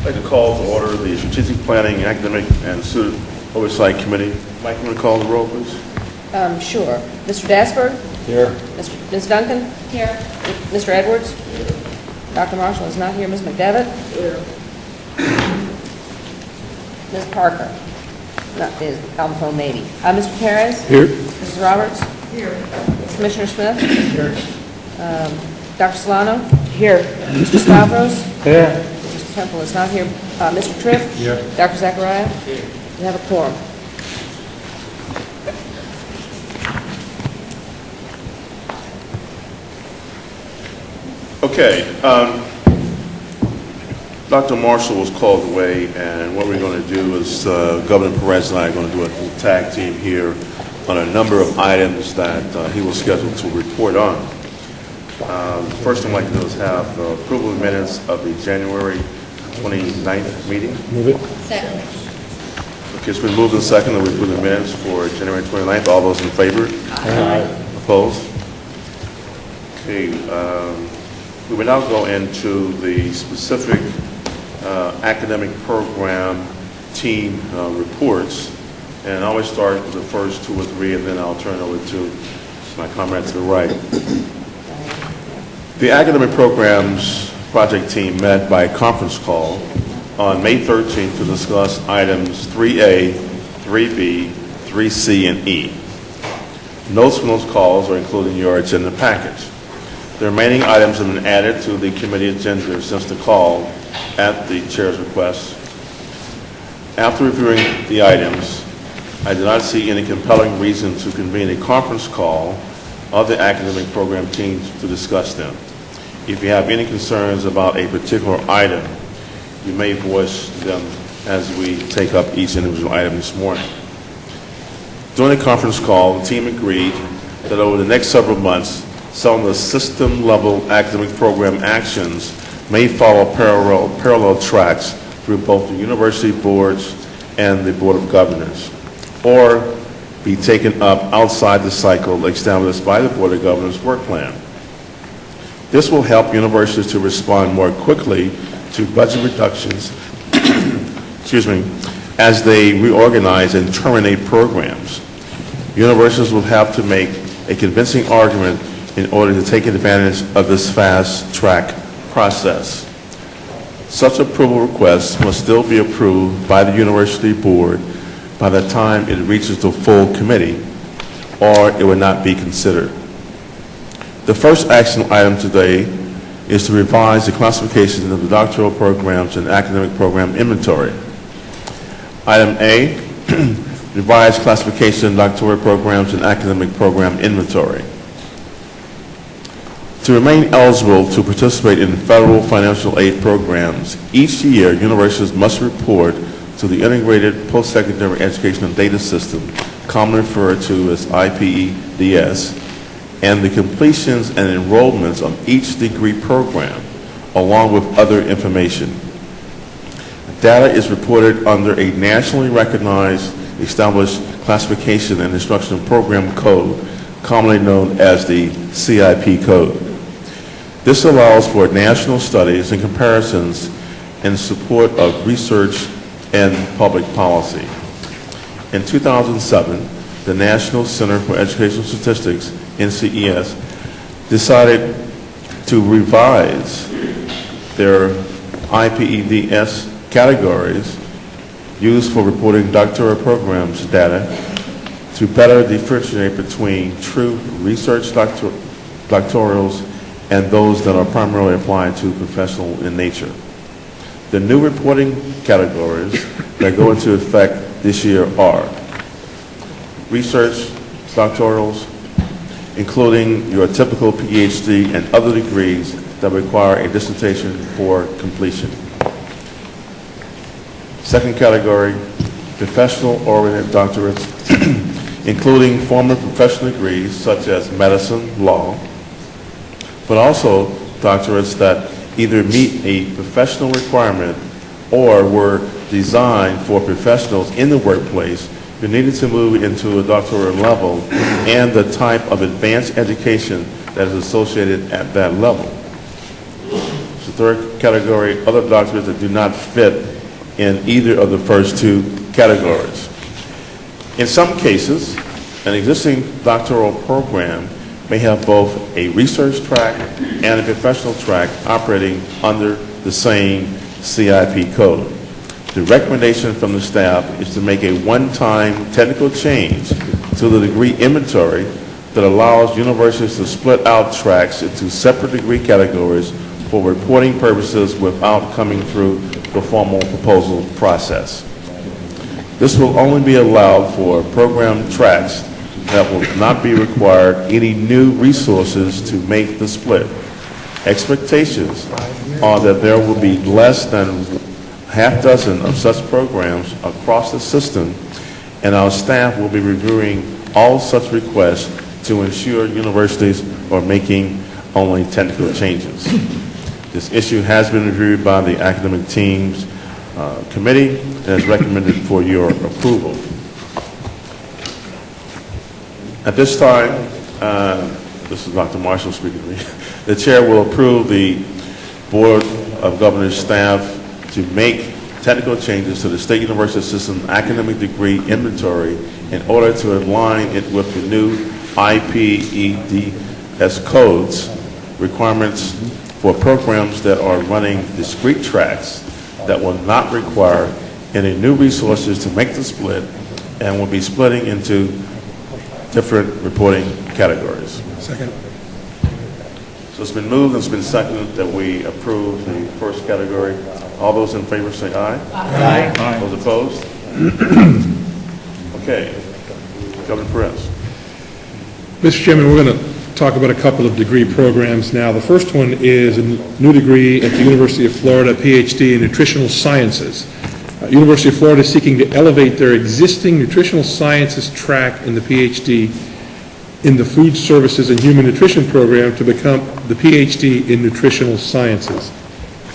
I'd like to call to order the Strategic Planning, Academic, and Student Oversight Committee. Mike, you want to call the roll, please? Sure. Mr. Dasberg? Here. Ms. Duncan? Here. Mr. Edwards? Here. Dr. Marshall is not here. Ms. McDevitt? Here. Ms. Parker? Not is on the phone, maybe. Mr. Perez? Here. Mrs. Roberts? Here. Commissioner Smith? Here. Dr. Solano? Here. Mr. Stavros? Here. Mr. Temple is not here. Mr. Tripp? Here. Dr. Zachariah? Here. We have a quorum. Okay. Dr. Marshall was called away, and what we're going to do is Governor Perez and I are going to do a tag team here on a number of items that he was scheduled to report on. First thing I'd like to do is have approval of minutes of the January 29th meeting. Move it. Second. Okay, it's been moved and seconded that we approve the minutes for January 29th. All those in favor? Aye. Opposed? Okay, we will now go into the specific academic program team reports. And I always start with the first two or three, and then I'll turn over to my comrade to the right. The academic programs project team met by conference call on May 13th to discuss items 3A, 3B, 3C, and E. Notes from those calls are included in your agenda package. The remaining items have been added to the committee agenda since the call at the chair's request. After reviewing the items, I did not see any compelling reason to convene a conference call of the academic program teams to discuss them. If you have any concerns about a particular item, you may voice them as we take up each individual item this morning. During the conference call, the team agreed that over the next several months, some of the system-level academic program actions may follow parallel tracks through both the university boards and the Board of Governors, or be taken up outside the cycle established by the Board of Governors work plan. This will help universities to respond more quickly to budget reductions as they reorganize and terminate programs. Universities will have to make a convincing argument in order to take advantage of this fast-track process. Such approval requests must still be approved by the university board by the time it reaches the full committee, or it will not be considered. The first action item today is to revise the classification of the doctoral programs and academic program inventory. Item A, revised classification of doctoral programs and academic program inventory. To remain eligible to participate in federal financial aid programs, each year universities must report to the Integrated Post-Secondary Educational Data System, commonly referred to as IPEDS, and the completions and enrollments of each degree program, along with other information. Data is reported under a nationally recognized, established classification and instructional program code, commonly known as the CIP code. This allows for national studies and comparisons in support of research and public policy. In 2007, the National Center for Educational Statistics, NCES, decided to revise their IPEDS categories used for reporting doctoral programs data to better differentiate between true research doctorals and those that are primarily applied to professional in nature. The new reporting categories that go into effect this year are research doctorals, including your typical PhD and other degrees that require a dissertation for completion. Second category, professional-oriented doctorates, including former professional degrees such as medicine, law, but also doctorates that either meet a professional requirement or were designed for professionals in the workplace who needed to move into a doctoral level and the type of advanced education that is associated at that level. So third category, other documents that do not fit in either of the first two categories. In some cases, an existing doctoral program may have both a research track and a professional track operating under the same CIP code. The recommendation from the staff is to make a one-time technical change to the degree inventory that allows universities to split out tracks into separate degree categories for reporting purposes without coming through the formal proposal process. This will only be allowed for program tracks that will not be required any new resources to make the split. Expectations are that there will be less than half dozen of such programs across the system, and our staff will be reviewing all such requests to ensure universities are making only technical changes. This issue has been reviewed by the academic team's committee and is recommended for your approval. At this time, this is Dr. Marshall speaking to me, the chair will approve the Board of Governors staff to make technical changes to the State University System academic degree inventory in order to align it with the new IPEDS codes requirements for programs that are running discrete tracks that will not require any new resources to make the split and will be splitting into different reporting categories. Second. So it's been moved and it's been seconded that we approve the first category. All those in favor say aye. Aye. Those opposed? Okay. Governor Perez. Mr. Chairman, we're going to talk about a couple of degree programs now. The first one is a new degree at the University of Florida, PhD in Nutritional Sciences. University of Florida is seeking to elevate their existing Nutritional Sciences track in the PhD in the Food Services and Human Nutrition program to become the PhD in Nutritional Sciences.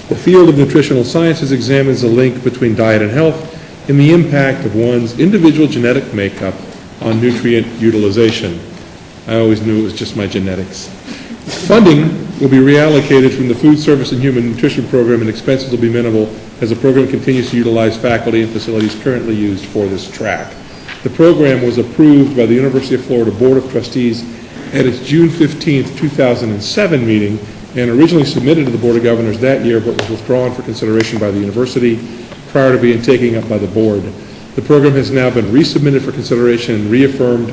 The field of nutritional sciences examines the link between diet and health and the impact of one's individual genetic makeup on nutrient utilization. I always knew it was just my genetics. Funding will be reallocated from the Food Service and Human Nutrition program, and expenses will be minimal as the program continues to utilize faculty and facilities currently used for this track. The program was approved by the University of Florida Board of Trustees at its June 15, 2007 meeting and originally submitted to the Board of Governors that year but was withdrawn for consideration by the university prior to being taken up by the board. The program has now been resubmitted for consideration and reaffirmed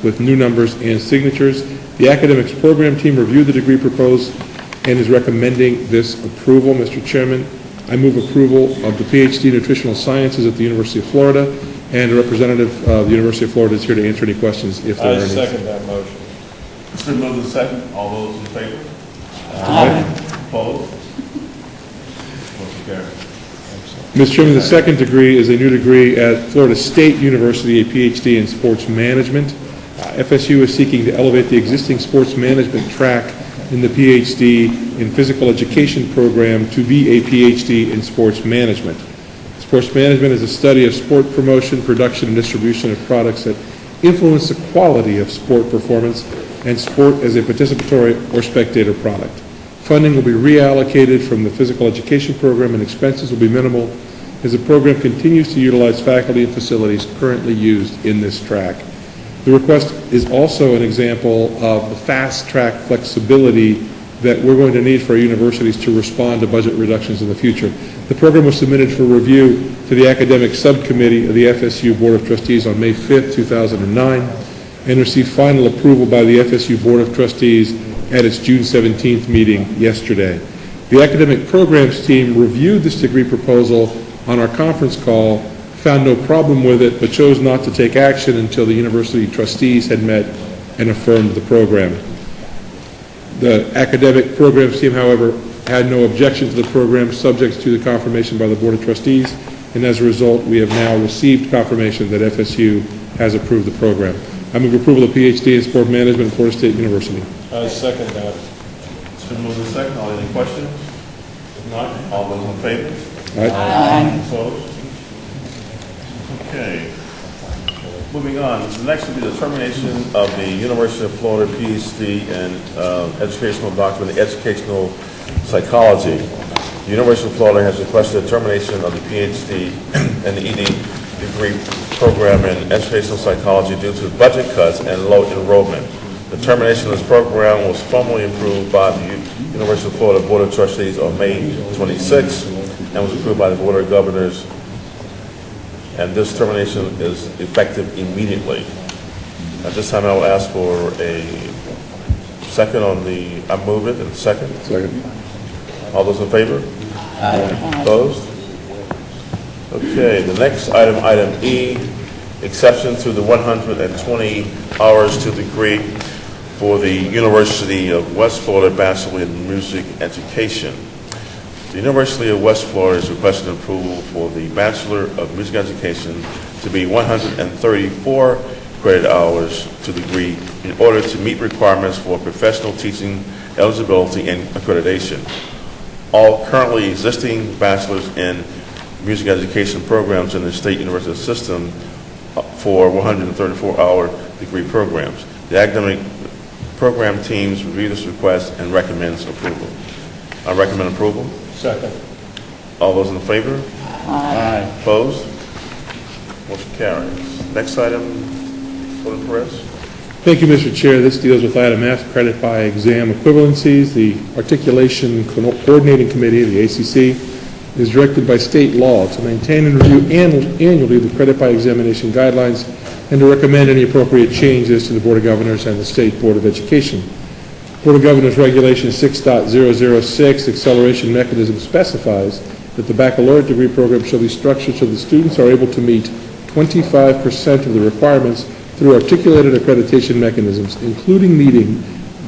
with new numbers and signatures. The academics program team reviewed the degree proposed and is recommending this approval. Mr. Chairman, I move approval of the PhD in Nutritional Sciences at the University of Florida, and a representative of the University of Florida is here to answer any questions if there are any. I second that motion. It's been moved and seconded. All those in favor? Aye. Opposed? Motion carries. Mr. Chairman, the second degree is a new degree at Florida State University, a PhD in Sports Management. FSU is seeking to elevate the existing sports management track in the PhD in Physical Education program to be a PhD in Sports Management. Sports management is a study of sport promotion, production, and distribution of products that influence the quality of sport performance and sport as a participatory or spectator product. Funding will be reallocated from the Physical Education program and expenses will be minimal as the program continues to utilize faculty and facilities currently used in this track. The request is also an example of the fast-track flexibility that we're going to need for our universities to respond to budget reductions in the future. The program was submitted for review to the Academic Subcommittee of the FSU Board of Trustees on May 5th, 2009, and received final approval by the FSU Board of Trustees at its June 17th meeting yesterday. The Academic Programs team reviewed this degree proposal on our conference call, found no problem with it, but chose not to take action until the university trustees had met and affirmed the program. The academic programs team, however, had no objection to the program subject to the confirmation by the Board of Trustees, and as a result, we have now received confirmation that FSU has approved the program. I move approval of PhD in Sport Management at Florida State University. I second that. It's been moved and seconded. Are there any questions? If not, all those in favor? Aye. Opposed? Okay. Moving on, the next will be the termination of the University of Florida PhD in educational document, educational psychology. The University of Florida has requested a termination of the PhD and the ED degree program in educational psychology due to budget cuts and low enrollment. The termination of this program was formally approved by the University of Florida Board of Trustees on May 26 and was approved by the Board of Governors, and this termination is effective immediately. At this time, I will ask for a second on the, I move it, and second. Second. All those in favor? Aye. Opposed? Okay, the next item, item E, exception to the 120 hours to degree for the University of West Florida Bachelor in Music Education. The University of West Florida is requesting approval for the Bachelor of Music Education to be 134 credit hours to degree in order to meet requirements for professional teaching eligibility and accreditation. All currently existing bachelor's in music education programs in the state university system for 134-hour degree programs. The academic program teams review this request and recommends approval. I recommend approval. Second. All those in favor? Aye. Opposed? Motion carries. Next item, Alderman Perez. Thank you, Mr. Chair. This deals with item F, credit by exam equivalencies. The Articulation Coordinating Committee, the ACC, is directed by state law to maintain and review annually the credit by examination guidelines and to recommend any appropriate changes to the Board of Governors and the State Board of Education. Board of Governors Regulation 6.006, acceleration mechanism, specifies that the baccalaureate degree program shall be structured so that students are able to meet 25% of the requirements through articulated accreditation mechanisms, including meeting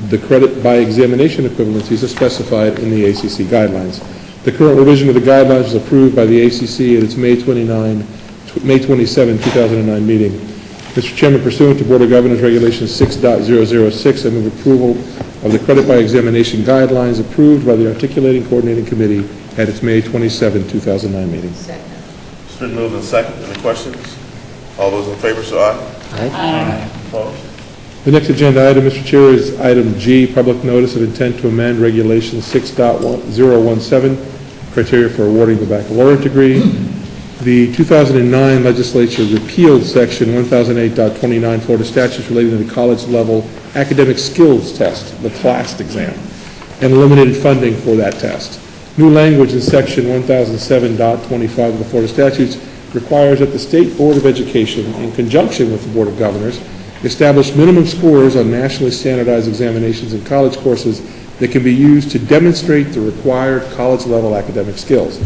the credit by examination equivalencies as specified in the ACC guidelines. The current revision of the guidelines was approved by the ACC at its May 27, 2009 meeting. Mr. Chairman, pursuant to Board of Governors Regulation 6.006, I move approval of the credit by examination guidelines approved by the Articulating Coordinating Committee at its May 27, 2009 meeting. Second. It's been moved and second. Any questions? All those in favor, say aye. Aye. Opposed? The next agenda item, Mr. Chair, is item G, public notice of intent to amend Regulation 6.017, criteria for awarding the baccalaureate degree. The 2009 legislature repealed Section 1008.29 Florida statutes relating to the college-level academic skills test, the CLAST exam, and eliminated funding for that test. New language in Section 1007.25 of the Florida statutes requires that the State Board of Education, in conjunction with the Board of Governors, establish minimum scores on nationally standardized examinations and college courses that can be used to demonstrate the required college-level academic skills.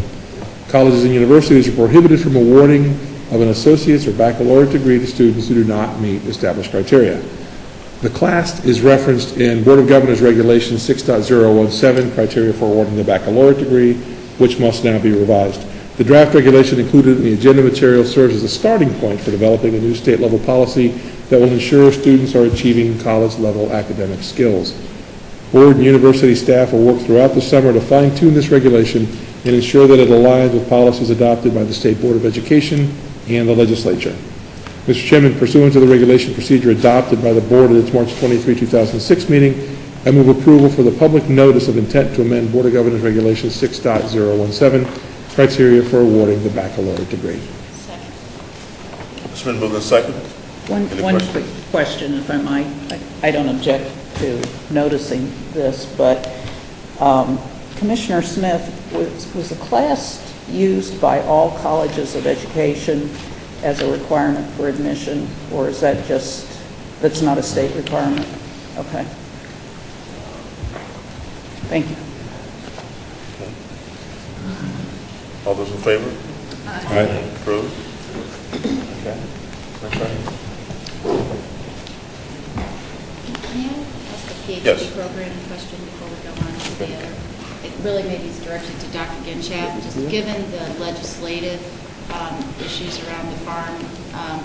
Colleges and universities are prohibited from awarding of an associate's or baccalaureate degree to students who do not meet established criteria. The CLAST is referenced in Board of Governors Regulation 6.017, criteria for awarding the baccalaureate degree, which must now be revised. The draft regulation included in the agenda material serves as a starting point for developing a new state-level policy that will ensure students are achieving college-level academic skills. Board and university staff will work throughout the summer to fine-tune this regulation and ensure that it aligns with policies adopted by the State Board of Education and the legislature. Mr. Chairman, pursuant to the regulation procedure adopted by the Board at its March 23, 2006 meeting, I move approval for the public notice of intent to amend Board of Governors Regulation 6.017, criteria for awarding the baccalaureate degree. Second. It's been moved and second. One Any quick questions? question, if I might. I don't object to noticing this, but Commissioner Smith, was the class used by all colleges of education as a requirement for admission, or is that just, that's not a state requirement? Okay. Thank you. All those in favor? Aye. Approved? Okay. Next item. Can I ask a PhD Yes. program question before we go on to the other? It really maybe is directed to Dr. Ginchap. Just given the legislative issues around the farm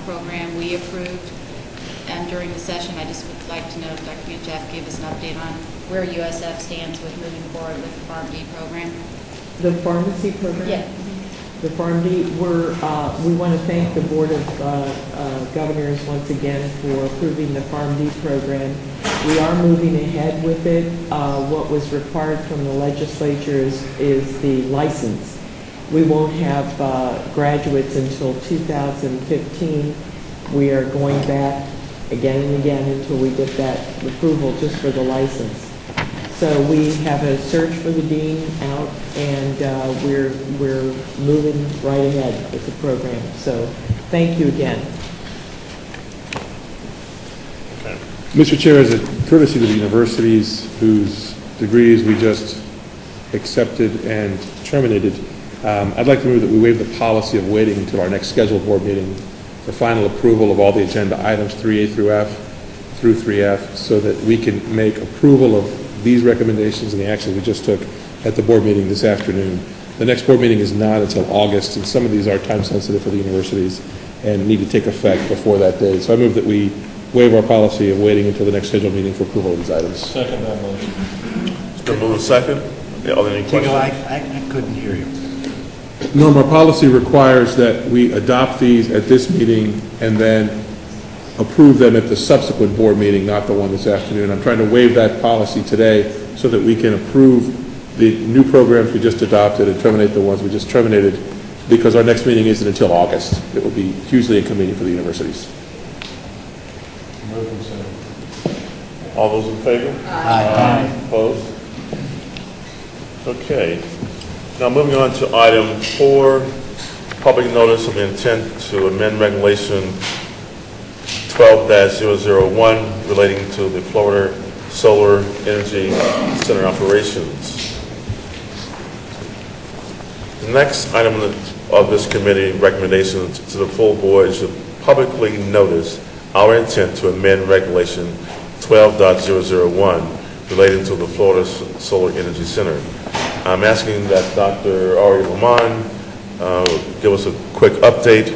program we approved during the session, I just would like to know if Dr. Ginchap gave us an update on where USF stands with moving forward with the Farm D program. The pharmacy program? Yeah. The Farm D, we want to thank the Board of Governors once again for approving the Farm D program. We are moving ahead with it. What was required from the legislature is the license. We won't have graduates until 2015. We are going back again and again until we get that approval just for the license. So we have a search for the dean out, and we're moving right ahead with the program. So thank you again. Mr. Chair, as a courtesy to the universities whose degrees we just accepted and terminated, I'd like to move that we waive the policy of waiting until our next scheduled board meeting for final approval of all the agenda items 3A through F through 3F, so that we can make approval of these recommendations and the actions we just took at the board meeting this afternoon. The next board meeting is not until August, and some of these are time sensitive for the universities and need to take effect before that date. So I move that we waive our policy of waiting until the next scheduled meeting for approval of these items. Second that motion. It's been moved and second. Are there any questions? I couldn't hear you. Norm, our policy requires that we adopt these at this meeting and then approve them at the subsequent board meeting, not the one this afternoon. I'm trying to waive that policy today so that we can approve the new programs we just adopted and terminate the ones we just terminated, because our next meeting isn't until August. It will be hugely inconvenient for the universities. Move and second. All those in favor? Aye. Opposed? Okay. Now moving on to item 4, public notice of intent to amend regulation 12-001 relating to the Florida Solar Energy Center operations. The next item of this committee recommendation to the full board is to publicly notice our intent to amend regulation 12.001 relating to the Florida Solar Energy Center. I'm asking that Dr. Ari Lamont give us a quick update,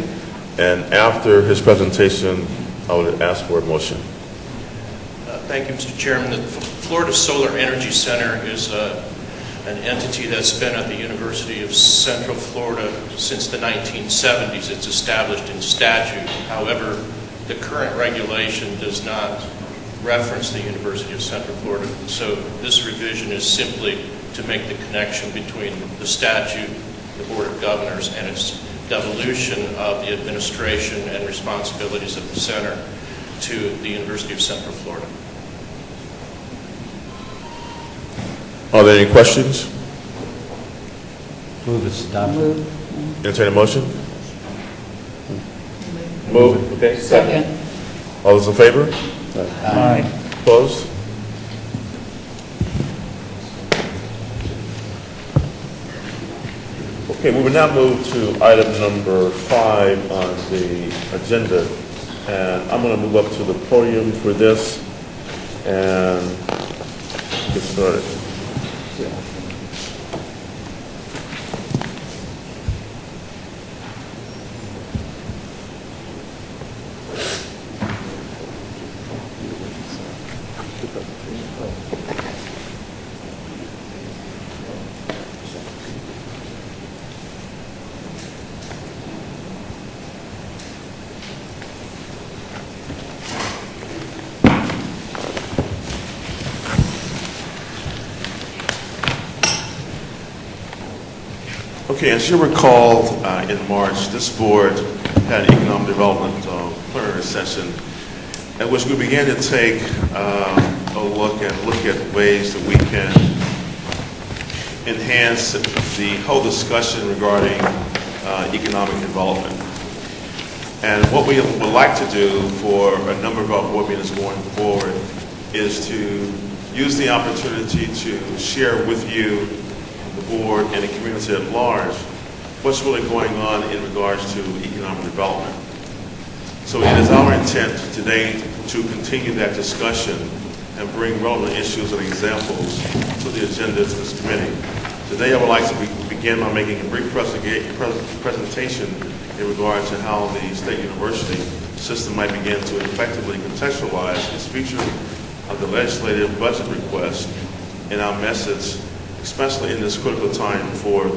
and after his presentation, I would ask for a motion. Thank you, Mr. Chairman. The Florida Solar Energy Center is an entity that's been at the University of Central Florida since the 1970s. It's established in statute. However, the current regulation does not reference the University of Central Florida. So this revision is simply to make the connection between the statute, the Board of Governors, and its devolution of the administration and responsibilities of the center to the University of Central Florida. Are there any questions? Move it's adopted. Entertain a motion? Move. Okay. Second. All those in favor? Aye. Opposed? Okay, we will now move to item number 5 on the agenda, and I'm going to move up to the podium for this and get started. Okay, as you recall, in March, this board had an economic development plenary session at which we began to take a look at ways that we can enhance the whole discussion regarding economic development. And what we would like to do for a number of our board meetings going forward is to use the opportunity to share with you, the board, and the community at large what's really going on in regards to economic development. So it is our intent today to continue that discussion and bring relevant issues and examples to the agenda to this committee. Today I would like to begin by making a brief presentation in regard to how the state university system might begin to effectively contextualize its future of the legislative budget request and our message, especially in this critical time for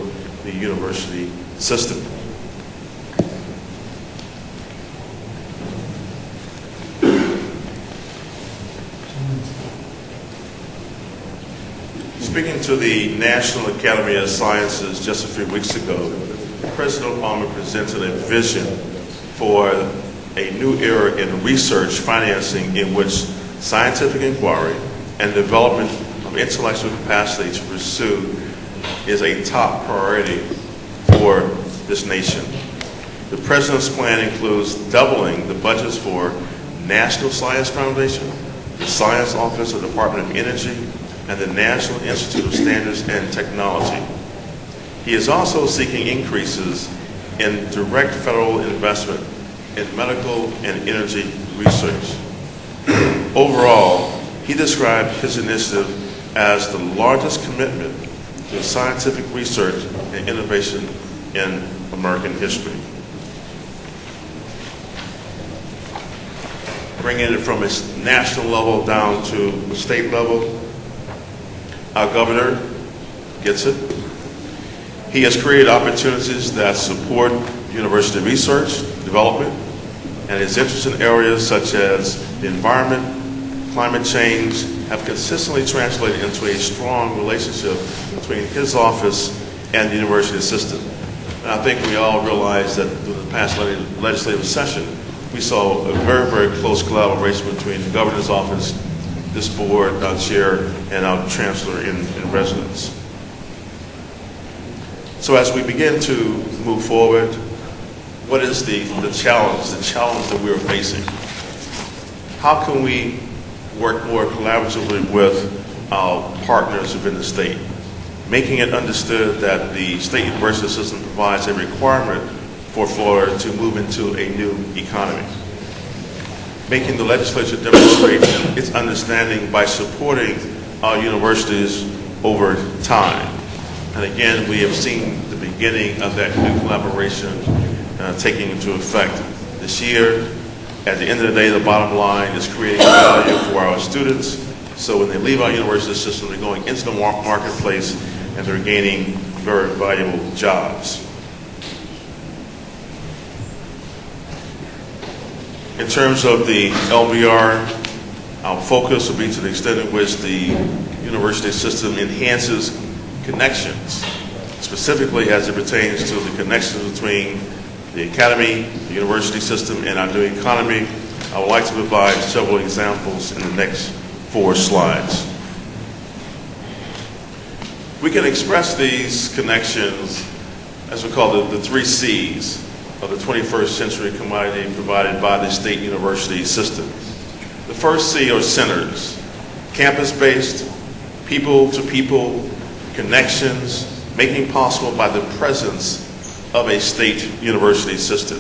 the university system. to the National Academy of Sciences just a few weeks ago, President Obama presented a vision for a new era in research financing in which scientific inquiry and development of intellectual capacity to pursue is a top priority for this nation. The President's plan includes doubling the budgets for National Science Foundation, the Science Office of the Department of Energy, and the National Institute of Standards and Technology. He is also seeking increases in direct federal investment in medical and energy research. Overall, he described his initiative as the largest commitment to scientific research and innovation in American history. Bringing it from a national level down to the state level, our governor gets it. He has created opportunities that support university research, development, and his interests in areas such as the environment, climate change, have consistently translated into a strong relationship between his office and the university system. And I think we all realize that through the past legislative session, we saw a very, very close collaboration between the governor's office, this board, our chair, and our chancellor in residence. So as we begin to move forward, what is the challenge that we're facing? How can we work more collaboratively with our partners within the state, making it understood that the state university system provides a requirement for Florida to move into a new economy, making the legislature demonstrate its understanding by supporting our universities over time. And again, we have seen the beginning of that new collaboration taking into effect this year. At the end of the day, the bottom line is creating value for our students. So when they leave our university system, they're going into the marketplace and they're gaining very valuable jobs. In terms of the LBR, our focus will be to the extent in which the university system enhances connections, specifically as it pertains to the connections between the academy, the university system, and our new economy. I would like to provide several examples in the next 4 slides. We can express these connections as we call the 3 C's of the 21st century commodity provided by the state university system. The first C are centers, campus-based, people-to-people connections, making possible by the presence of a state university system.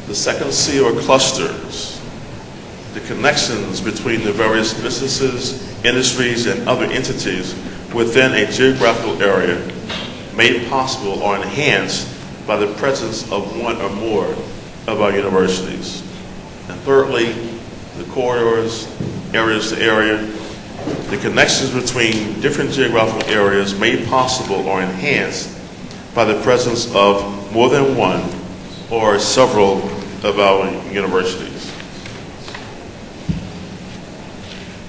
The second C are clusters, the connections between the various businesses, industries, and other entities within a geographical area made possible or enhanced by the presence of one or more of our universities. And thirdly, the corridors, areas to area, the connections between different geographical areas made possible or enhanced by the presence of more than one or several of our universities.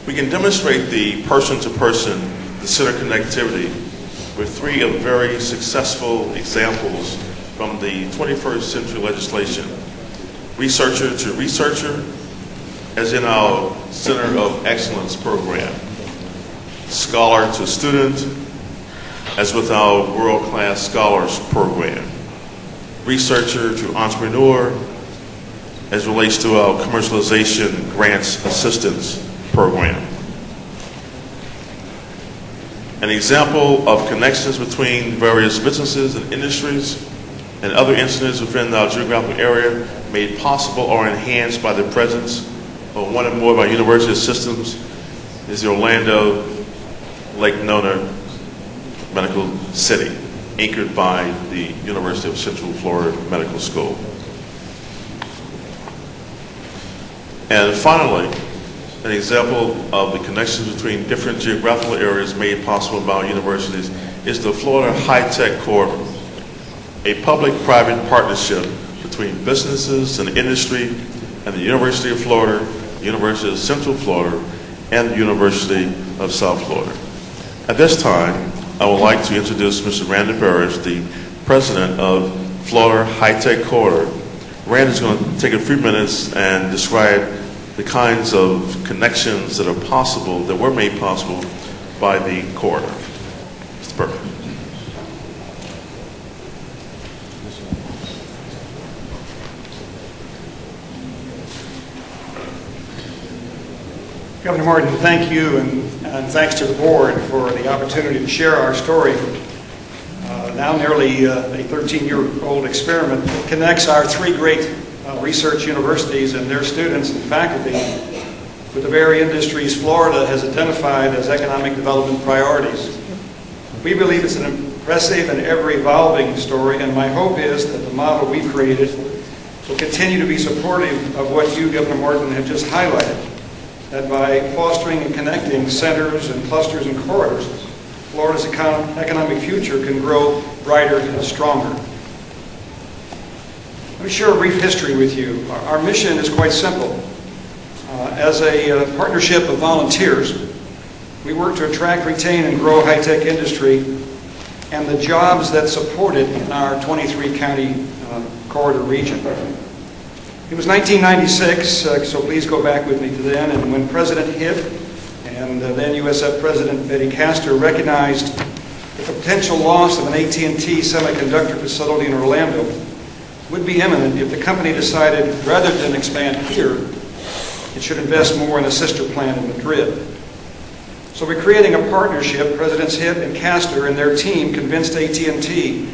We can demonstrate the person-to-person, the center connectivity, with 3 of very successful examples from the 21st century legislation. Researcher to researcher, as in our Center of Excellence program. Scholar to student, as with our World-Class Scholars program. Researcher to entrepreneur, as relates to our Commercialization Grants Assistance program. An example of connections between various businesses and industries and other entities within our geographical area made possible or enhanced by the presence of one or more of our university systems is the Orlando Lake Nona Medical City, anchored by the University of Central Florida Medical School. And finally, an example of the connections between different geographical areas made possible by our universities is the Florida High-Tech Corridor, a public-private partnership between businesses and industry and the University of Florida, the University of Central Florida, and the University of South Florida. At this time, I would like to introduce Mr. Randy Burris, the president of Florida High-Tech Corridor. Randy is going to take a few minutes and describe the kinds of connections that are possible, that were made possible by the corridor. Mr. Burris. Governor Martin, thank you, and thanks to the board for the opportunity to share our story. Now nearly a 13-year-old experiment that connects our three great research universities and their students and faculty with the very industries Florida has identified as economic development priorities. We believe it's an impressive and ever-evolving story, and my hope is that the model we've created will continue to be supportive of what you, Governor Martin, have just highlighted, that by fostering and connecting centers and clusters and corridors, Florida's economic future can grow brighter and stronger. Let me share a brief history with you. Our mission is quite simple. As a partnership of volunteers, we work to attract, retain, and grow high-tech industry and the jobs that support it in our 23-county corridor region. It was 1996, so please go back with me to then, and when President Hitt and then USF President Betty Castor recognized the potential loss of an AT&T semiconductor facility in Orlando would be imminent if the company decided, rather than expand here, it should invest more in a sister plant in Madrid. So by creating a partnership, Presidents Hitt and Castor and their team convinced AT&T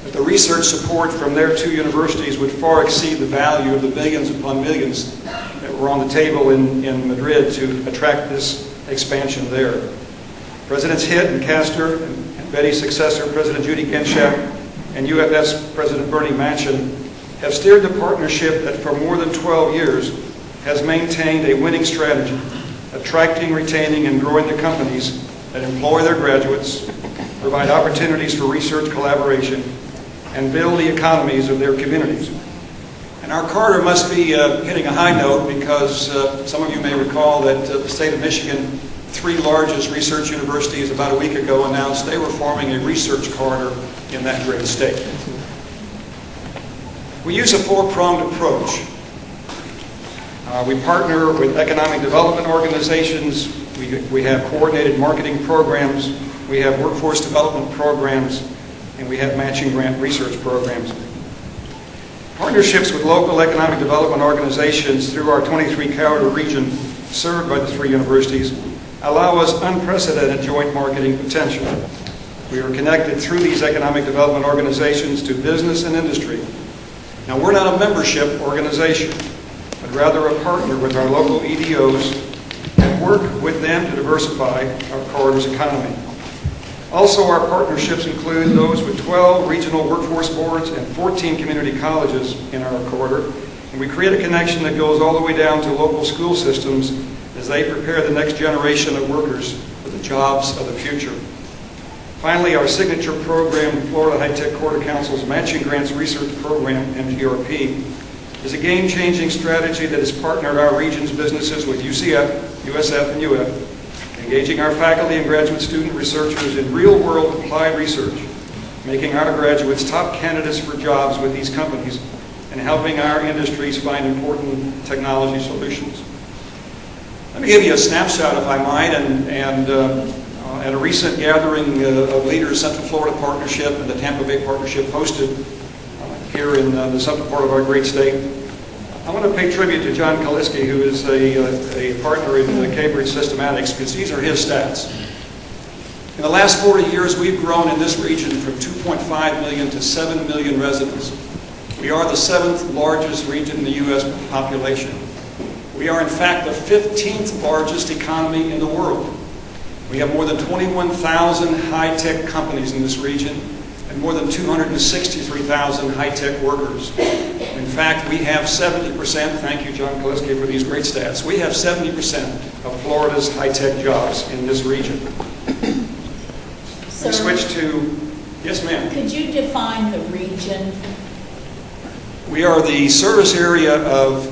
that the research support from their two universities would far exceed the value of the billions upon millions that were on the table in Madrid to attract this expansion there. Presidents Hitt and Castor and Betty's successor, President Judy Genshap, and UFS President Bernie Manchin have steered the partnership that for more than 12 years has maintained a winning strategy, attracting, retaining, and growing the companies that employ their graduates, provide opportunities for research collaboration, and build the economies of their communities. And our corridor must be hitting a high note because some of you may recall that the state of Michigan, three largest research universities about a week ago announced they were forming a research corridor in that great state. We use a four-pronged approach. We partner with economic development organizations. We have coordinated marketing programs. We have workforce development programs. And we have matching grant research programs. Partnerships with local economic development organizations through our 23-corridor region served by the three universities allow us unprecedented joint marketing potential. We are connected through these economic development organizations to business and industry. Now, we're not a membership organization, but rather a partner with our local EDOs and work with them to diversify our corridor's economy. Also, our partnerships include those with 12 regional workforce boards and 14 community colleges in our corridor, and we create a connection that goes all the way down to local school systems as they prepare the next generation of workers for the jobs of the future. Finally, our signature program, the Florida High-Tech Corridor Council's Matching Grants Research Program, MGRP, is a game-changing strategy that has partnered our region's businesses with UCF, USF, and UF, engaging our faculty and graduate student researchers in real-world applied research, making our graduates top candidates for jobs with these companies, and helping our industries find important technology solutions. Let me give you a snapshot, if I might, and at a recent gathering of leaders, Central Florida Partnership and the Tampa Bay Partnership hosted here in the central part of our great state, I want to pay tribute to John Kaliski, who is a partner in Cambridge Systematics, because these are his stats. In the last 40 years, we've grown in this region from 2.5 million to 7 million residents. We are the 7th largest region in the U.S. population. We are, in fact, the 15th largest economy in the world. We have more than 21,000 high-tech companies in this region and more than 263,000 high-tech workers. In fact, we have 70%, thank you, John Kaliski, for these great stats. We have 70% of Florida's high-tech jobs in this region. Sir, we switch to, yes, ma'am. Could you define the region? We are the service area of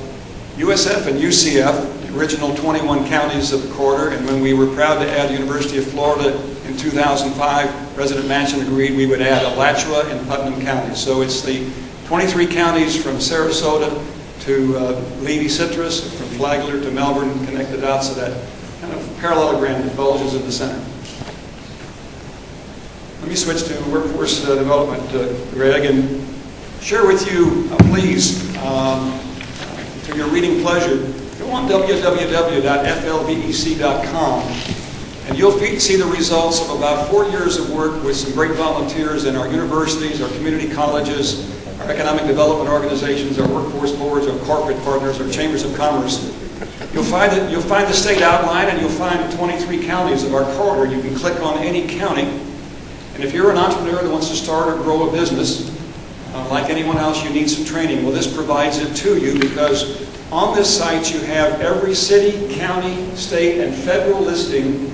USF and UCF, the original 21 counties of the corridor, and when we were proud to add the University of Florida in In 2005, President Manchin agreed we would add Alachua and Putnam counties. So it's the 23 counties from Sarasota to Levi-Citrus, from Flagler to Melbourne, connect the dots of that kind of parallelogram that bulges in the center. Let me switch to workforce development, Greg, and share with you, please, to your reading pleasure, go on www.flvec.com, and you'll see the results of about 4 years of work with some great volunteers in our universities, our community colleges, our economic development organizations, our workforce boards, our corporate partners, our chambers of commerce. You'll find the state outline, and you'll find 23 counties of our corridor. You can click on any county, and if you're an entrepreneur that wants to start or grow a business, like anyone else, you need some training. Well, this provides it to you, because on this site you have every city, county, state, and federal listing,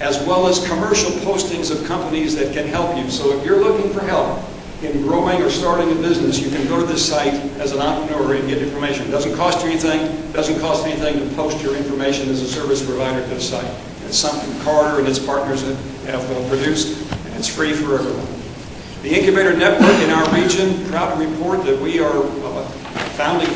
as well as commercial postings of companies that can help you. So if you're looking for help in growing or starting a business, you can go to this site as an entrepreneur and get information. It doesn't cost you anything. It doesn't cost anything to post your information as a service provider to the site. It's something Carter and its partners have produced, and it's free for everyone. The Incubator Network in our region, proud to report that we are founding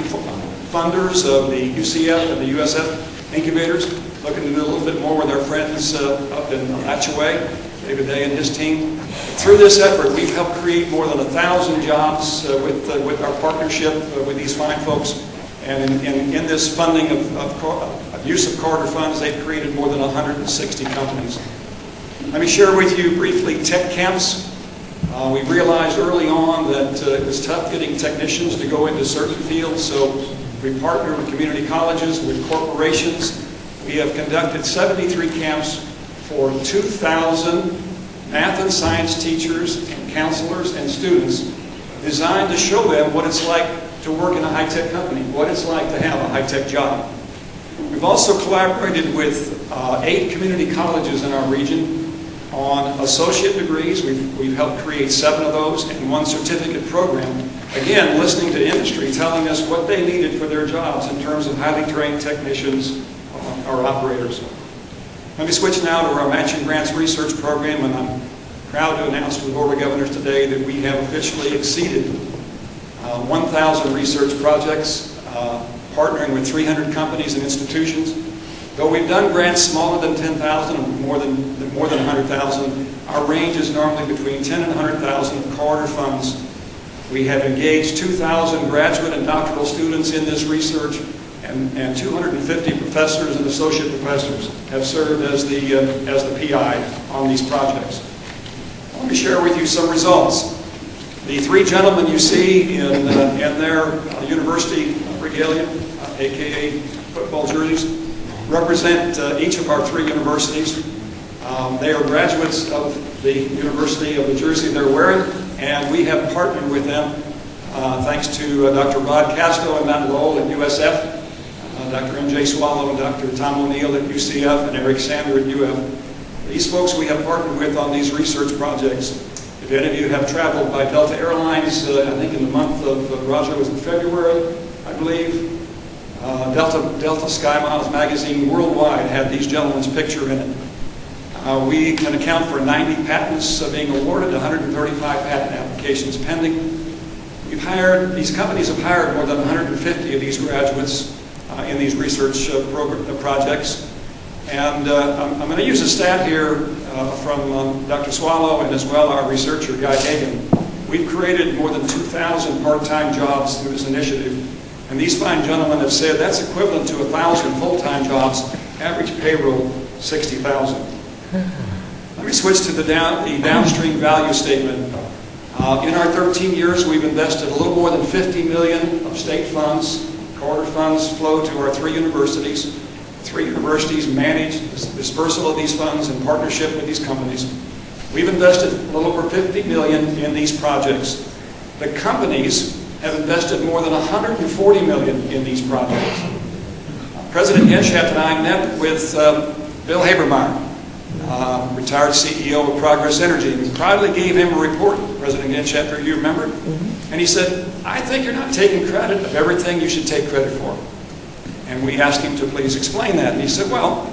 funders of the UCF and the USF incubators, looking to do a little bit more with our friends up in Alachua, David Day and his team. Through this effort, we've helped create more than 1,000 jobs with our partnership with these fine folks. And in this funding of use of Carter funds, they've created more than 160 companies. Let me share with you briefly tech camps. We realized early on that it was tough getting technicians to go into certain fields, so we partnered with community colleges, with corporations. We have conducted 73 camps for 2,000 math and science teachers and counselors and students, designed to show them what it's like to work in a high-tech company, what it's like to have a high-tech job. We've also collaborated with 8 community colleges in our region on associate degrees. We've helped create 7 of those, and 1 certificate program. Again, listening to industry, telling us what they needed for their jobs in terms of highly trained technicians or operators. Let me switch now to our Matching Grants Research Program, and I'm proud to announce to the Board of Governors today that we have officially exceeded 1,000 research projects, partnering with 300 companies and institutions. Though we've done grants smaller than 10,000 and more than 100,000, our range is normally between 10 and 100,000 of Carter funds. We have engaged 2,000 graduate and doctoral students in this research, and 250 professors and associate professors have served as the PI on these projects. Let me share with you some results. The 3 gentlemen you see in their university regalia, aka football jerseys, represent each of our 3 universities. They are graduates of the university of the jersey they're wearing, and we have partnered with them thanks to Dr. Rod Casto and Matt Lowell at USF, Dr. M.J. Swallow and Dr. Tom O'Neill at UCF, and Eric Sander at UF. These folks we have partnered with on these research projects. If any of you have traveled by Delta Airlines, I think in the month of, Roger was in February, I believe, Delta Sky Miles magazine worldwide had these gentlemen's picture in it. We can account for 90 patents being awarded, 135 patent applications pending. These companies have hired more than 150 of these graduates in these research projects. And I'm going to use a stat here from Dr. Swallow and as well our researcher, Guy Hagan. We've created more than 2,000 part-time jobs through this initiative. And these fine gentlemen have said that's equivalent to 1,000 full-time jobs, average payroll 60,000. Let me switch to the downstream value statement. In our 13 years, we've invested a little more than $50 million of state funds. Carter funds flow to our 3 universities. 3 universities manage the dispersal of these funds in partnership with these companies. We've invested a little over $50 million in these projects. The companies have invested more than $140 million in these projects. President Genschaft and I met with Bill Habermeyer, retired CEO of Progress Energy. We proudly gave him a report, President Genschaft, you remember? And he said, I think you're not taking credit of everything you should take credit for. And we asked him to please explain that. And he said, well,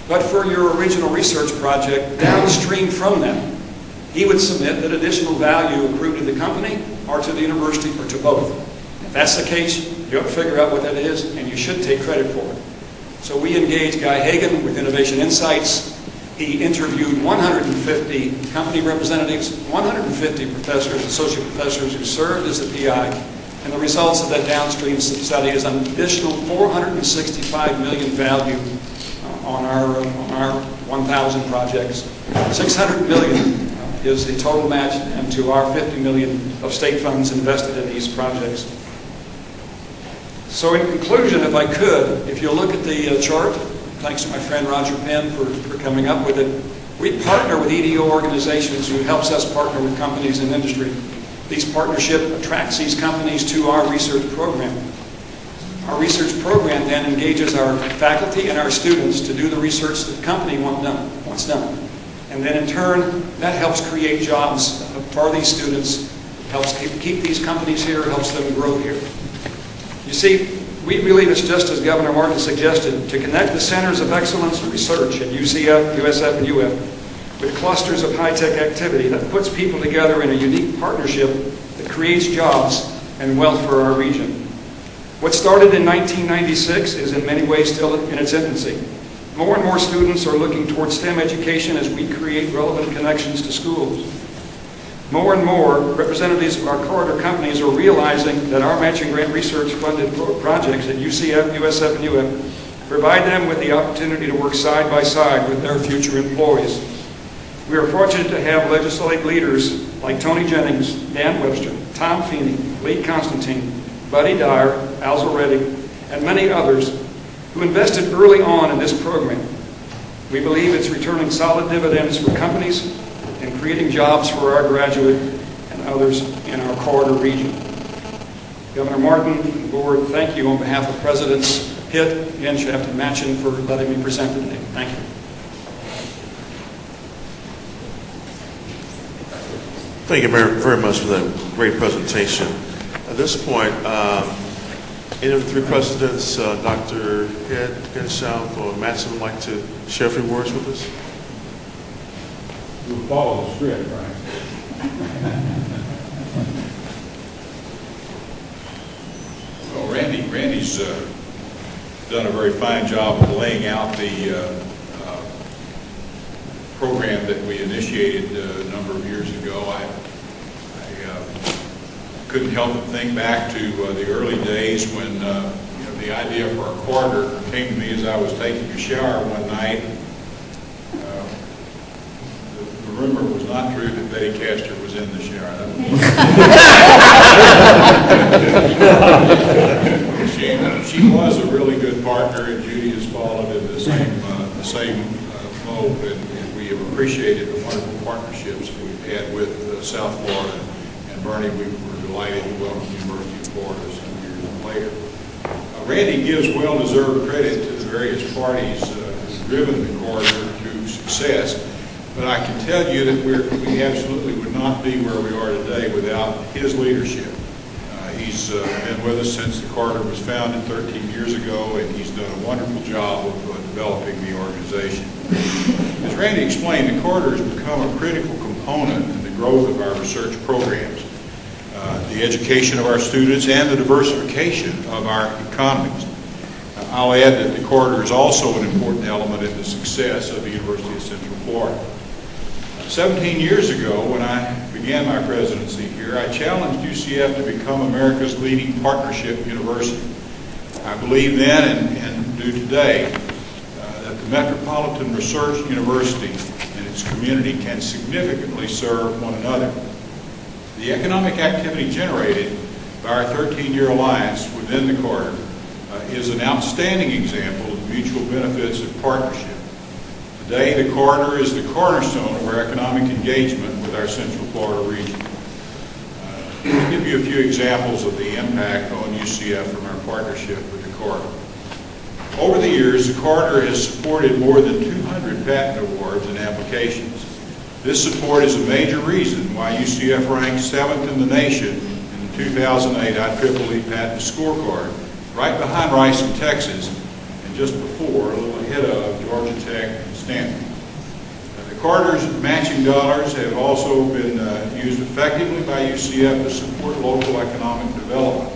But for your original research project, downstream from them, he would submit that additional value accrued to the company or to the university or to both. If that's the case, you have to figure out what that is, and you should take credit for it. So we engaged Guy Hagan with Innovation Insights. He interviewed 150 company representatives, 150 professors, associate professors who served as the PI, and the results of that downstream study is an additional $465 million value on our 1,000 projects. $600 million is the total match, and to our $50 million of state funds invested in these projects. So in conclusion, if I could, if you look at the chart, thanks to my friend Roger Penn for coming up with it, we partner with EDO organizations who helps us partner with companies in industry. These partnership attracts these companies to our research program. Our research program then engages our faculty and our students to do the research that the company wants done. And then in turn, that helps create jobs for these students, helps keep these companies here, helps them grow here. You see, we believe it's just as Governor Martin suggested, to connect the centers of excellence in research at UCF, USF, and UF with clusters of high-tech activity that puts people together in a unique partnership that creates jobs and wealth for our region. What started in 1996 is in many ways still in its infancy. More and more students are looking towards STEM education as we create relevant connections to schools. More and more representatives of our corridor companies are realizing that our matching grant research funded projects at UCF, USF, and UF provide them with the opportunity to work side by side with their future employees. We are fortunate to have legislative leaders like Tony Jennings, Dan Webster, Tom Feeney, Lee Constantine, Buddy Dyer, Alzo Reddick, and many others who invested early on in this program. We believe it's returning solid dividends for companies and creating jobs for our graduate and others in our corridor region. Governor Martin and the board, thank you on behalf of Presidents Hitt, Genshaft, and Machen for letting me present today. Thank you. Thank you very much for that great presentation. At this point, any of the three presidents, Dr. Hitt, Genshaft, or Machen, would like to share a few words with us? You'll follow the script, right? Well, Randy's done a very fine job of laying out the program that we initiated a number of years ago. I couldn't help but think back to the early days when the idea for a corridor came to me as I was taking a shower one night. The rumor was not true that Betty Castor was in the shower. She was a really good partner, and Judy has followed in the same mode, and we have appreciated the wonderful partnerships that we've had with South Florida and Bernie. We were delighted to welcome the University of Florida some years later. Randy gives well-deserved credit to the various parties who've driven the corridor to success. But I can tell you that we absolutely would not be where we are today without his leadership. He's been with us since the corridor was founded 13 years ago, and he's done a wonderful job of developing the organization. As Randy explained, the corridor has become a critical component in the growth of our research programs, the education of our students, and the diversification of our economies. I'll add that the corridor is also an important element in the success of the University of Central Florida. 17 years ago, when I began my presidency here, I challenged UCF to become America's leading partnership university. I believe then and do today that the Metropolitan Research University and its community can significantly serve one another. The economic activity generated by our 13-year alliance within the corridor is an outstanding example of the mutual benefits of partnership. Today, the corridor is the cornerstone of our economic engagement with our Central Florida region. I'll give you a few examples of the impact on UCF from our partnership with the corridor. Over the years, the corridor has supported more than 200 patent awards and applications. This support is a major reason why UCF ranked 7th in the nation in the 2008 IEEE Patent Scorecard, right behind Rice in Texas, and just before, a little ahead of Georgia Tech and Stanford. The corridor's matching dollars have also been used effectively by UCF to support local economic development.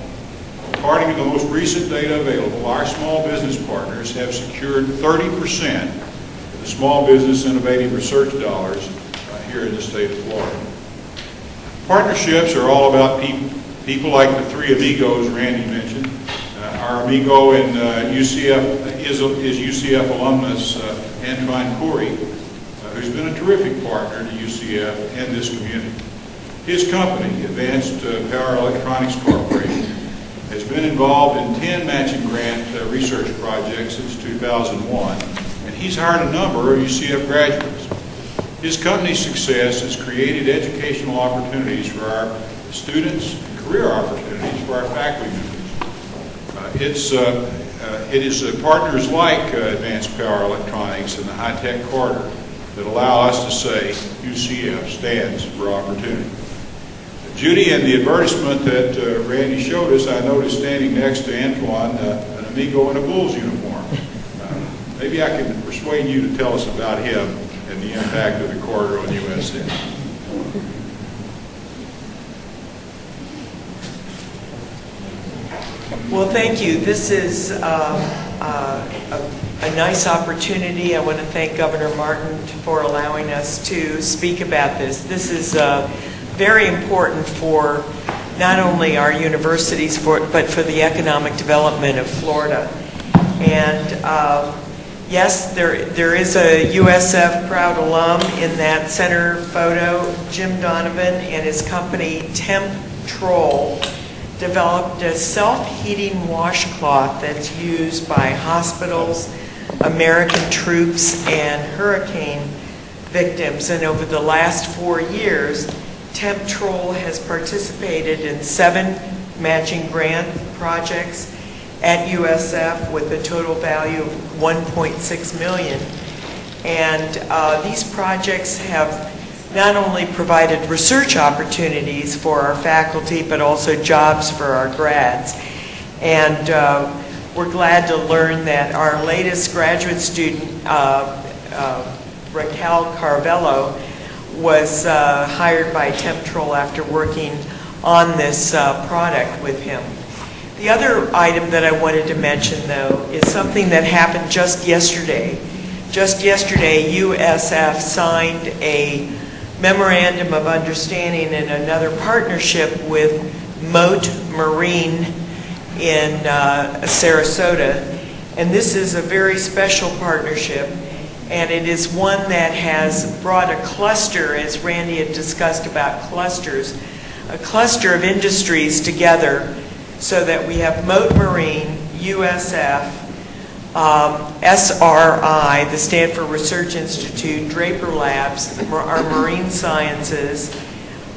According to the most recent data available, our small business partners have secured 30% of the small business innovative research dollars here in the state of Florida. Partnerships are all about people. People like the three amigos Randy mentioned. Our amigo in UCF is UCF alumnus Antoine Corey, who's been a terrific partner to UCF and this community. His company, Advanced Power Electronics Corporation, has been involved in 10 matching grant research projects since 2001, and he's hired a number of UCF graduates. His company's success has created educational opportunities for our students and career opportunities for our faculty members. It is partners like Advanced Power Electronics and the High-Tech Corridor that allow us to say UCF stands for opportunity. Judy, in the advertisement that Randy showed us, I noticed standing next to Antoine an amigo in a Bulls uniform. Maybe I can persuade you to tell us about him and the impact of the corridor on USF. Well, thank you. This is a nice opportunity. I want to thank Governor Martin for allowing us to speak about this. This is very important for not only our universities, but for the economic development of Florida. And yes, there is a USF proud alum in that center photo. Jim Donovan and his company Temp Troll developed a self-heating washcloth that's used by hospitals, American troops, and hurricane victims. And over the last 4 years, Temp Troll has participated in 7 matching grant projects at USF with a total value of $1.6 million. And these projects have not only provided research opportunities for our faculty, but also jobs for our grads. And we're glad to learn that our latest graduate student, Raquel Carvello, was hired by Temp Troll after working on this product with him. The other item that I wanted to mention, though, is something that happened just yesterday. Just yesterday, USF signed a memorandum of understanding and another partnership with Moat Marine in Sarasota. And this is a very special partnership, and it is one that has brought a cluster, as Randy had discussed about clusters, a cluster of industries together so that we have Moat Marine, USF, SRI, the Stanford Research Institute, Draper Labs, our marine sciences,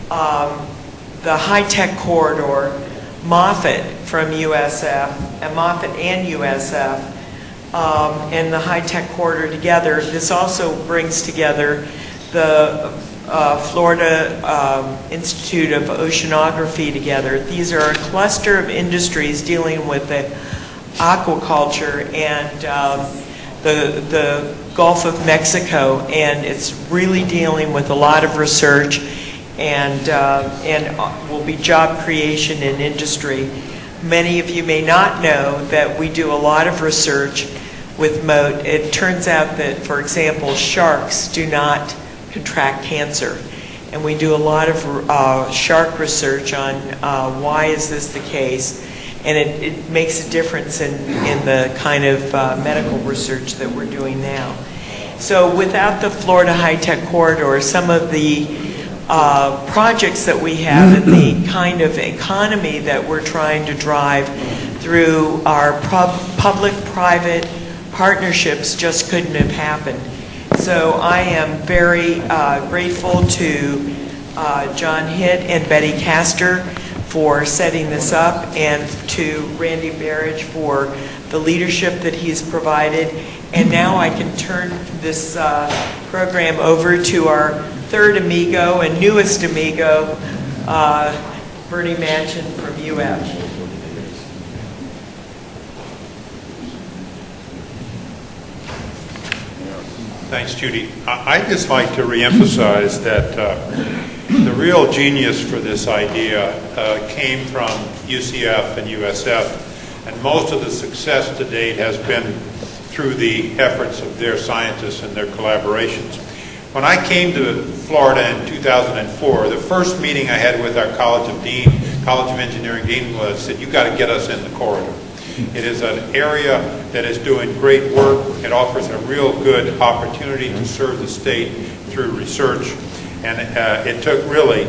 the High-Tech Corridor, Moffitt from USF, and Moffitt and USF, and the High-Tech Corridor together. This also brings together the Florida Institute of Oceanography together. These are a cluster of industries dealing with the aquaculture and the Gulf of Mexico, and it's really dealing with a lot of research and will be job creation in industry. Many of you may not know that we do a lot of research with Moat. It turns out that, for example, sharks do not contract cancer, and we do a lot of shark research on why is this the case. And it makes a difference in the kind of medical research that we're doing now. So without the Florida High-Tech Corridor, some of the projects that we have and the kind of economy that we're trying to drive through our public-private partnerships just couldn't have happened. So I am very grateful to John Hitt and Betty Castor for setting this up, and to Randy Barrage for the leadership that he's provided. And now I can turn this program over to our third amigo and newest amigo, Bernie Manchin from UF. Thanks, Judy. I'd just like to reemphasize that the real genius for this idea came from UCF and USF, and most of the success to date has been through the efforts of their scientists and their collaborations. When I came to Florida in 2004, the first meeting I had with our College of Engineering Dean was, said, "You got to get us in the corridor." It is an area that is doing great work. It offers a real good opportunity to serve the state through research. And it took really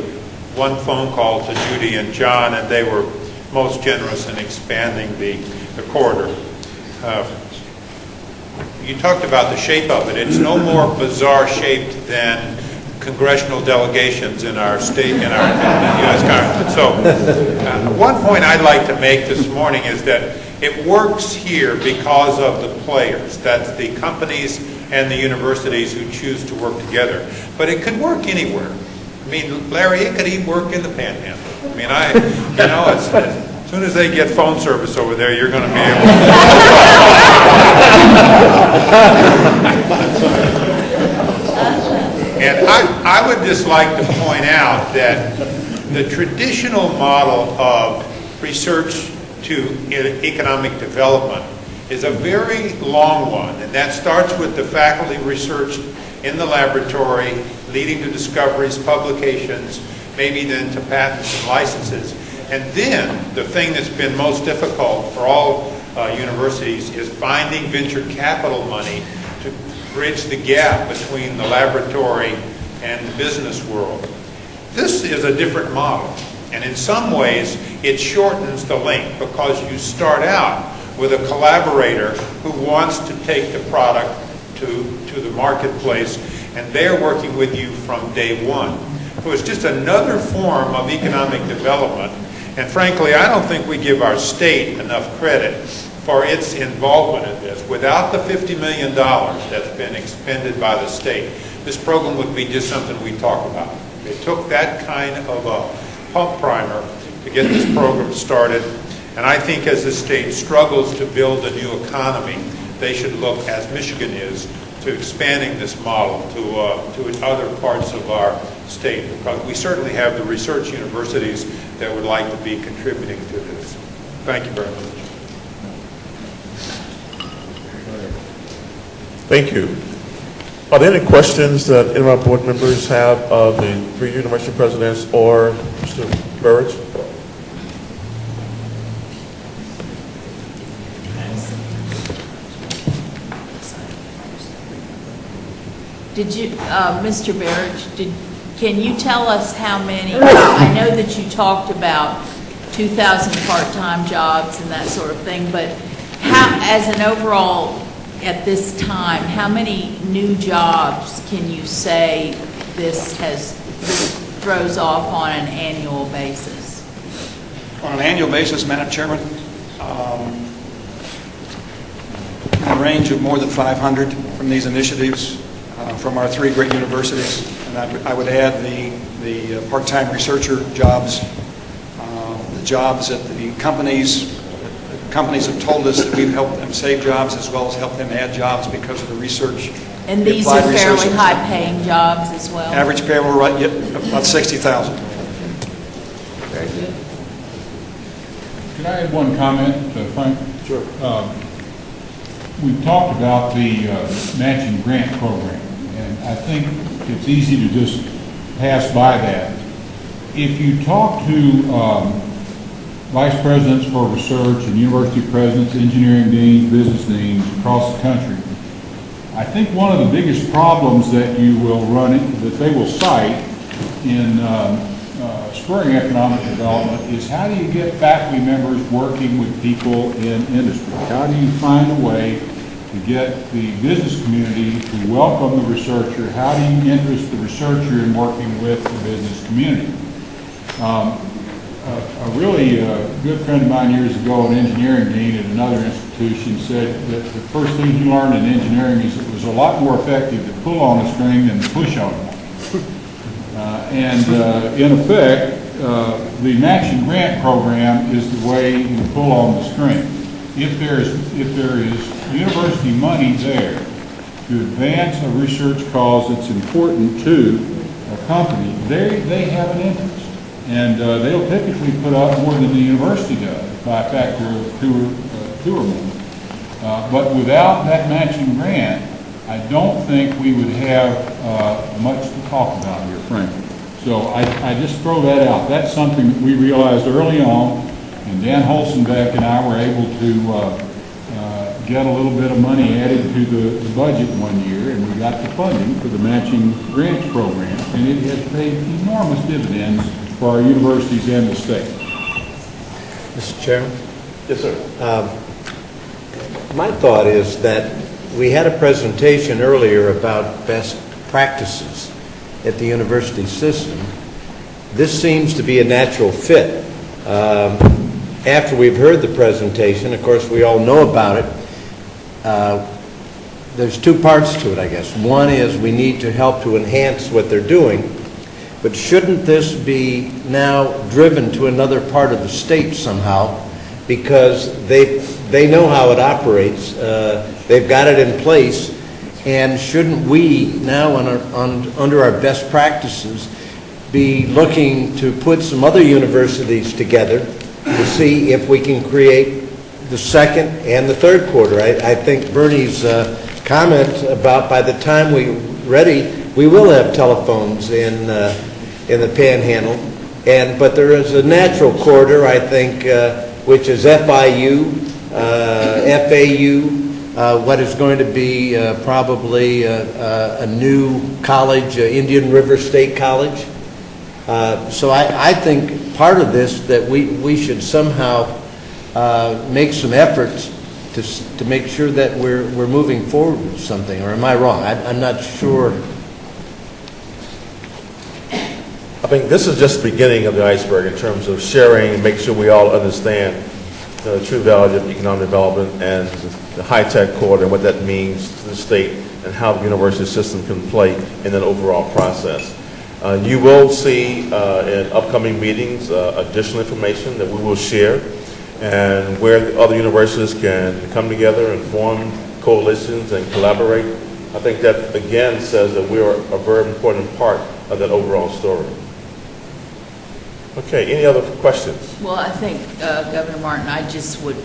one phone call to Judy and John, and they were most generous in expanding the corridor. You talked about the shape of it. It's no more bizarre shaped than congressional delegations in our state, in our U.S. Congress. So one point I'd like to make this morning is that it works here because of the players. That's the companies and the universities who choose to work together. But it could work anywhere. I mean, Larry, it could even work in the Panhandle. I mean, as soon as they get phone service over there, you're going to be able And I would just like to point out that the traditional model of research to economic development is a very long one, and that starts with the faculty research in the laboratory, leading to discoveries, publications, maybe then to patents and licenses. And then the thing that's been most difficult for all universities is finding venture capital money to bridge the gap between the laboratory and the business world. This is a different model, and in some ways it shortens the link because you start out with a collaborator who wants to take the product to the marketplace, and they're working with you from day one. So it's just another form of economic development, and frankly, I don't think we give our state enough credit for its involvement in this. Without the $50 million that's been expended by the state, this program would be just something we talk about. It took that kind of a pump primer to get this program started, and I think as the state struggles to build a new economy, they should look, as Michigan is, to expanding this model to other parts of our state, because we certainly have the research universities that would like to be contributing to this. Thank you very much. Thank you. Are there any questions that any of our board members have of the three university presidents or Mr. Burridge? Did you, Mr. Barrett, can you tell us how many, I know that you talked about 2,000 part-time jobs and that sort of thing, but how, as an overall, at this time, how many new jobs can you say this throws off on an annual basis? On an annual basis, Madam Chairman, in a range of more than 500 from these initiatives from our three great universities. And I would add the part-time researcher jobs, the jobs at the companies. Companies have told us that we've helped them save jobs as well as help them add jobs because of the research. And these are fairly high-paying jobs as well? Average pay will run about $60,000. Very good. Can I add one comment, Frank? Sure. We've talked about the matching grant program, and I think it's easy to just pass by that. If you talk to vice presidents for research and university presidents, engineering deans, business deans across the country, I think one of the biggest problems that you will run into, that they will cite in spurring economic development is how do you get faculty members working with people in industry? How do you find a way to get the business community to welcome the researcher? How do you interest the researcher in working with the business community? A really good friend of mine years ago, an engineering dean at another institution, said that the first thing he learned in engineering is it was a lot more effective to pull on a string than to push on one. In effect, the matching grant program is the way you pull on the string. If there is university money there, to advance a research cause that's important to a company, they have an interest. And they'll typically put up more than the university does by a factor of two or more. But without that matching grant, I don't think we would have much to talk about here, frankly. So I just throw that out. That's something that we realized early on, and Dan Holzenbeck and I were able to get a little bit of money added to the budget one year, and we got the funding for the matching grants program, and it has paid enormous dividends for our universities and the state. Mr. Chairman? Yes, sir. My thought is that we had a presentation earlier about best practices at the university system. This seems to be a natural fit. After we've heard the presentation, of course, we all know about it. There's two parts to it, I guess. One is we need to help to enhance what they're doing, but shouldn't this be now driven to another part of the state somehow, because they know how it operates, they've got it in place, and shouldn't we now under our best practices be looking to put some other universities together to see if we can create the second and the third quarter? I think Bernie's comment about by the time we're ready, we will have telephones in the Panhandle, but there is a natural quarter, I think, which is FIU, FAU, what is going to be probably a new college, Indian River State College. So I think part of this that we should somehow make some efforts to make sure that we're moving forward with something, or am I wrong? I'm not sure. I think this is just the beginning of the iceberg in terms of sharing and make sure we all understand the true value of economic development and the high-tech corridor and what that means to the state and how the university system can play in that overall process. You will see in upcoming meetings additional information that we will share, and where the other universities can come together and form coalitions and collaborate. I think that again says that we are a very important part of that overall story. Okay, any other questions? Well, I think, Governor Martin, I just would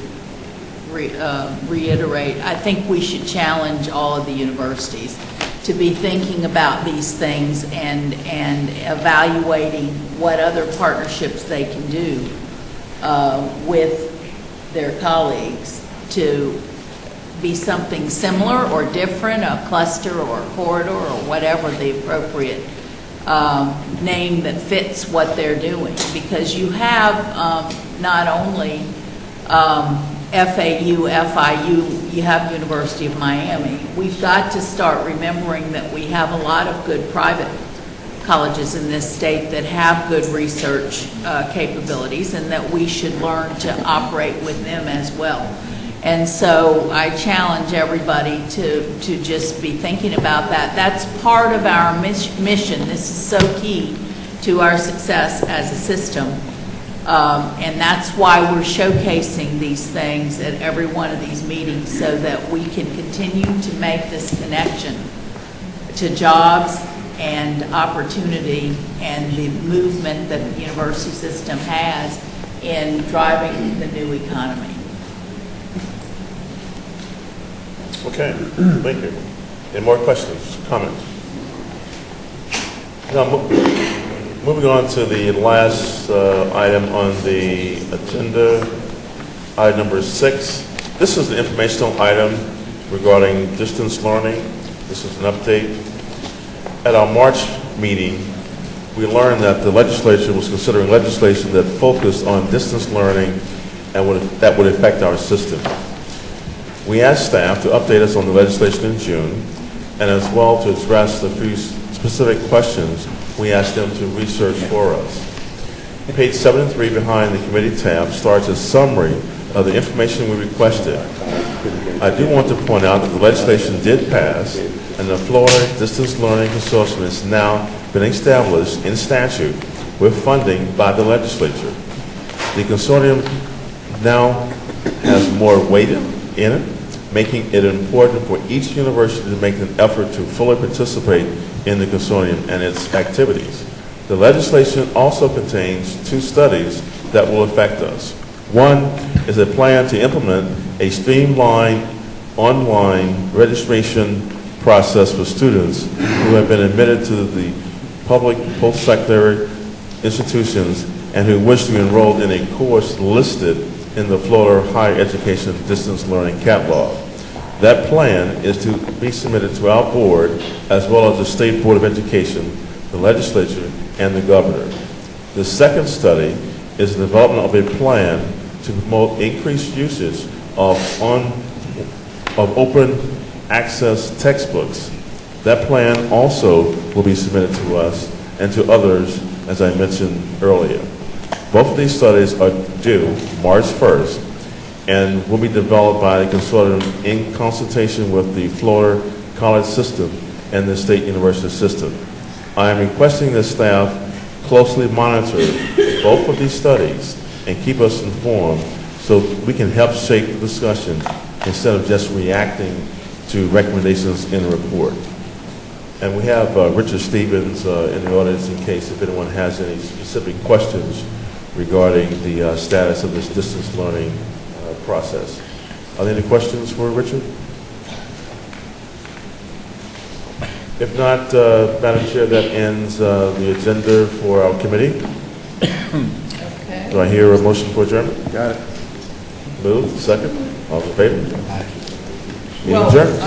reiterate, I think we should challenge all of the universities to be thinking about these things and evaluating what other partnerships they can do with their colleagues to be something similar or different, a cluster or a corridor or whatever the appropriate name that fits what they're doing. Because you have not only FAU, FIU, you have University of Miami. We've got to start remembering that we have a lot of good private colleges in this state that have good research capabilities, and that we should learn to operate with them as well. And so I challenge everybody to just be thinking about that. That's part of our mission. This is so key to our success as a system. And that's why we're showcasing these things at every one of these meetings, so that we can continue to make this connection to jobs and opportunity and the movement that the university system has in driving the new economy. Okay, thank you. Any more questions, comments? Now, moving on to the last item on the agenda, item number 6. This is an informational item regarding distance learning. This is an update. At our March meeting, we learned that the legislature was considering legislation that focused on distance learning and that would affect our system. We asked staff to update us on the legislation in June, and as well to address the few specific questions we asked them to research for us. Page 7 and 3 behind the committee tab starts a summary of the information we requested. I do want to point out that the legislation did pass, and the Florida Distance Learning Consortium has now been established in statute with funding by the legislature. The consortium now has more weight in it, making it important for each university to make an effort to fully participate in the consortium and its activities. The legislation also contains 2 studies that will affect us. One is a plan to implement a streamlined online registration process for students who have been admitted to the public post-secondary institutions and who wish to enroll in a course listed in the Florida Higher Education Distance Learning Catalog. That plan is to be submitted to our board as well as the State Board of Education, the legislature, and the governor. The second study is the development of a plan to promote increased usage of open access textbooks. That plan also will be submitted to us and to others, as I mentioned earlier. Both of these studies are due March 1st and will be developed by the consortium in consultation with the Florida college system and the state university system. I am requesting that staff closely monitor both of these studies and keep us informed so we can help shape the discussion instead of just reacting to recommendations in a report. And we have Richard Stevens in the audience in case if anyone has any specific questions regarding the status of this distance learning process. Are there any questions for Richard? If not, Madam Chair, that ends the agenda for our committee. Okay. Do I hear a motion for adjournment? Got it. Moved, second. All in favor? Meeting Well, adjourned.